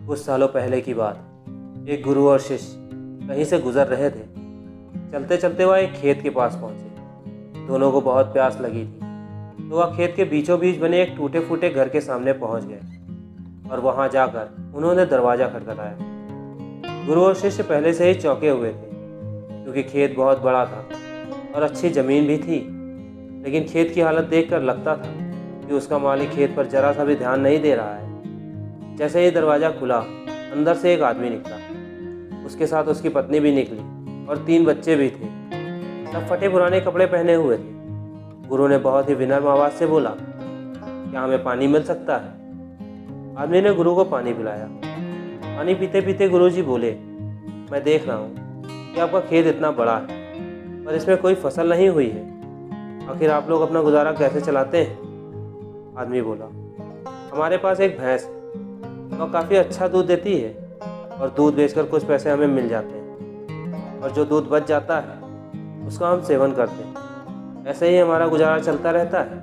कुछ सालों पहले की बात। एक गुरु और शिष्य कहीं से गुजर रहे थे। चलते चलते वह एक खेत के पास पहुंचे। दोनों को बहुत प्यास लगी थी, तो वह खेत के बीचों बीच बने एक टूटे फूटे घर के सामने पहुंच गए और वहां जाकर उन्होंने दरवाज़ा खटखटाया। गुरु और शिष्य पहले से ही चौंके हुए थे, क्योंकि खेत बहुत बड़ा था और अच्छी ज़मीन भी थी। लेकिन खेत की हालत देखकर लगता था कि उसका मालिक खेत पर जरा सा भी ध्यान नहीं दे रहा है। जैसे ही दरवाज़ा खुला, अंदर से एक आदमी निकला। उसके साथ उसकी पत्नी भी निकली और 3 बच्चे भी थे। सब फटे पुराने कपड़े पहने हुए थे। गुरु ने बहुत ही विनम्र आवाज़ से बोला, क्या हमें पानी मिल सकता है? आदमी ने गुरु को पानी पिलाया। पानी पीते पीते गुरु जी बोले, मैं देख रहा हूँ कि आपका खेत इतना बड़ा है, पर इसमें कोई फसल नहीं हुई है। आखिर आप लोग अपना गुजारा कैसे चलाते हैं? आदमी बोला, हमारे पास एक भैंस है। वह काफ़ी अच्छा दूध देती है और दूध बेचकर कुछ पैसे हमें मिल जाते हैं, और जो दूध बच जाता है उसका हम सेवन करते हैं। ऐसे ही हमारा गुजारा चलता रहता है।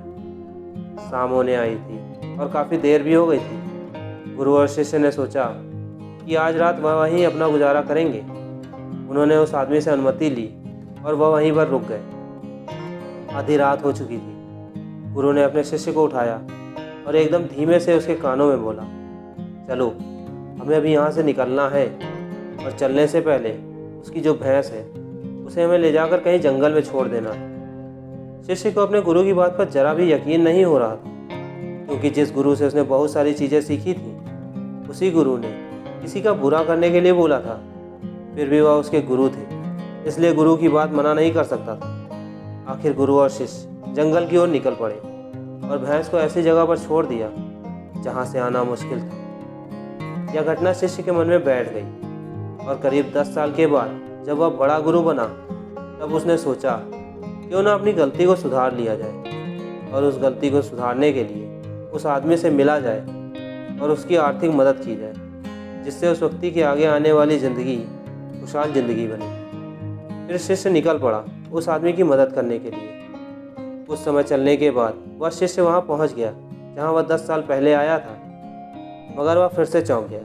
शाम होने आई थी और काफ़ी देर भी हो गई थी। गुरु और शिष्य ने सोचा कि आज रात वह वहीं अपना गुजारा करेंगे। उन्होंने उस आदमी से अनुमति ली और वह वहीं पर रुक गए। आधी रात हो चुकी थी। गुरु ने अपने शिष्य को उठाया और एकदम धीमे से उसके कानों में बोला, चलो, हमें अभी यहाँ से निकलना है, और चलने से पहले उसकी जो भैंस है उसे हमें ले जाकर कहीं जंगल में छोड़ देना है। शिष्य को अपने गुरु की बात पर जरा भी यकीन नहीं हो रहा था, क्योंकि जिस गुरु से उसने बहुत सारी चीज़ें सीखी थी, उसी गुरु ने किसी का बुरा करने के लिए बोला था। फिर भी वह उसके गुरु थे, इसलिए गुरु की बात मना नहीं कर सकता था। आखिर गुरु और शिष्य जंगल की ओर निकल पड़े और भैंस को ऐसी जगह पर छोड़ दिया जहाँ से आना मुश्किल था। यह घटना शिष्य के मन में बैठ गई, और करीब 10 साल के बाद जब वह बड़ा गुरु बना, तब उसने सोचा क्यों ना अपनी गलती को सुधार लिया जाए, और उस गलती को सुधारने के लिए उस आदमी से मिला जाए और उसकी आर्थिक मदद की जाए, जिससे उस व्यक्ति की आगे आने वाली ज़िंदगी खुशहाल ज़िंदगी बने। फिर शिष्य निकल पड़ा उस आदमी की मदद करने के लिए। कुछ समय चलने के बाद वह शिष्य वहाँ पहुँच गया जहाँ वह 10 साल पहले आया था, मगर वह फिर से चौंक गया।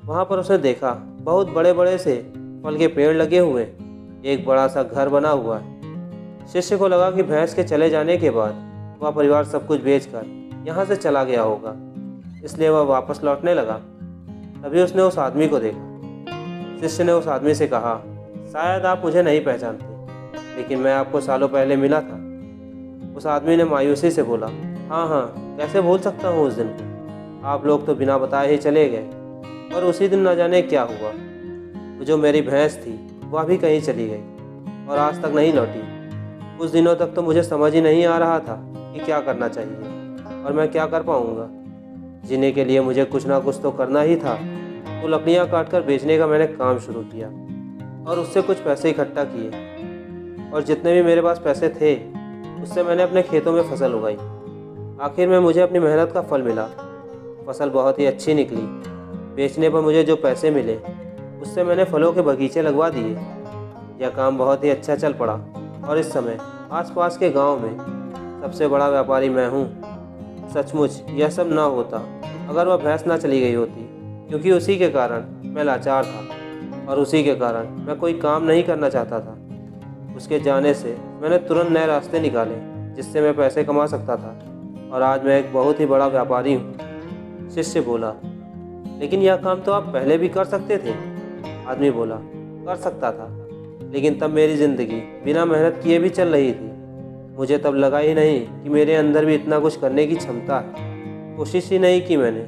वहाँ पर उसने देखा बहुत बड़े बड़े से फल के पेड़ लगे हुए, एक बड़ा सा घर बना हुआ है। शिष्य को लगा कि भैंस के चले जाने के बाद वह परिवार सब कुछ बेचकर यहाँ से चला गया होगा, इसलिए वह वापस लौटने लगा। तभी उसने उस आदमी को देखा। शिष्य ने उस आदमी से कहा, शायद आप मुझे नहीं पहचानते, लेकिन मैं आपको सालों पहले मिला था। उस आदमी ने मायूसी से बोला, हाँ, कैसे भूल सकता हूँ उस दिन को। आप लोग तो बिना बताए ही चले गए, और उसी दिन न जाने क्या हुआ। जो मेरी भैंस थी वह भी कहीं चली गई और आज तक नहीं लौटी। कुछ दिनों तक तो मुझे समझ ही नहीं आ रहा था कि क्या करना चाहिए और मैं क्या कर पाऊँगा। जीने के लिए मुझे कुछ ना कुछ तो करना ही था। तो लकड़ियाँ काटकर बेचने का मैंने काम शुरू किया और उससे कुछ पैसे इकट्ठा किए, और जितने भी मेरे पास पैसे थे उससे मैंने अपने खेतों में फसल उगाई। आखिर में मुझे अपनी मेहनत का फल मिला। फसल बहुत ही अच्छी निकली। बेचने पर मुझे जो पैसे मिले उससे मैंने फलों के बगीचे लगवा दिए। यह काम बहुत ही अच्छा चल पड़ा, और इस समय आसपास के गांव में सबसे बड़ा व्यापारी मैं हूँ। सचमुच यह सब ना होता अगर वह भैंस ना चली गई होती, क्योंकि उसी के कारण मैं लाचार था और उसी के कारण मैं कोई काम नहीं करना चाहता था। उसके जाने से मैंने तुरंत नए रास्ते निकाले जिससे मैं पैसे कमा सकता था, और आज मैं एक बहुत ही बड़ा व्यापारी हूँ। शिष्य बोला, लेकिन यह काम तो आप पहले भी कर सकते थे। आदमी बोला, कर सकता था, लेकिन तब मेरी ज़िंदगी बिना मेहनत किए भी चल रही थी। मुझे तब लगा ही नहीं कि मेरे अंदर भी इतना कुछ करने की क्षमता है। कोशिश ही नहीं की मैंने।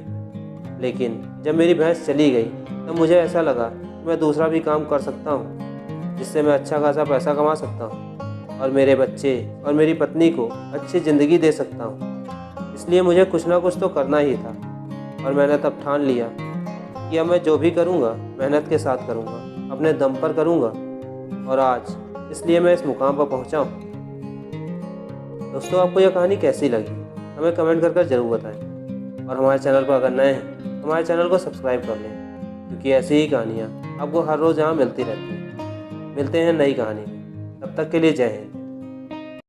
लेकिन जब मेरी भैंस चली गई तब मुझे ऐसा लगा कि मैं दूसरा भी काम कर सकता हूँ, जिससे मैं अच्छा खासा पैसा कमा सकता हूँ और मेरे बच्चे और मेरी पत्नी को अच्छी ज़िंदगी दे सकता हूँ। इसलिए मुझे कुछ ना कुछ तो करना ही था, और मैंने तब ठान लिया कि अब मैं जो भी करूँगा मेहनत के साथ करूँगा, अपने दम पर करूँगा, और आज इसलिए मैं इस मुकाम पर पहुँचा हूँ। दोस्तों, आपको यह कहानी कैसी लगी हमें कमेंट कर ज़रूर बताएं, और हमारे चैनल पर अगर नए हैं तो हमारे चैनल को सब्सक्राइब कर लें, क्योंकि ऐसी ही कहानियाँ आपको हर रोज़ यहाँ मिलती रहती हैं। मिलते हैं नई कहानी में, तब तक के लिए जय हिंद।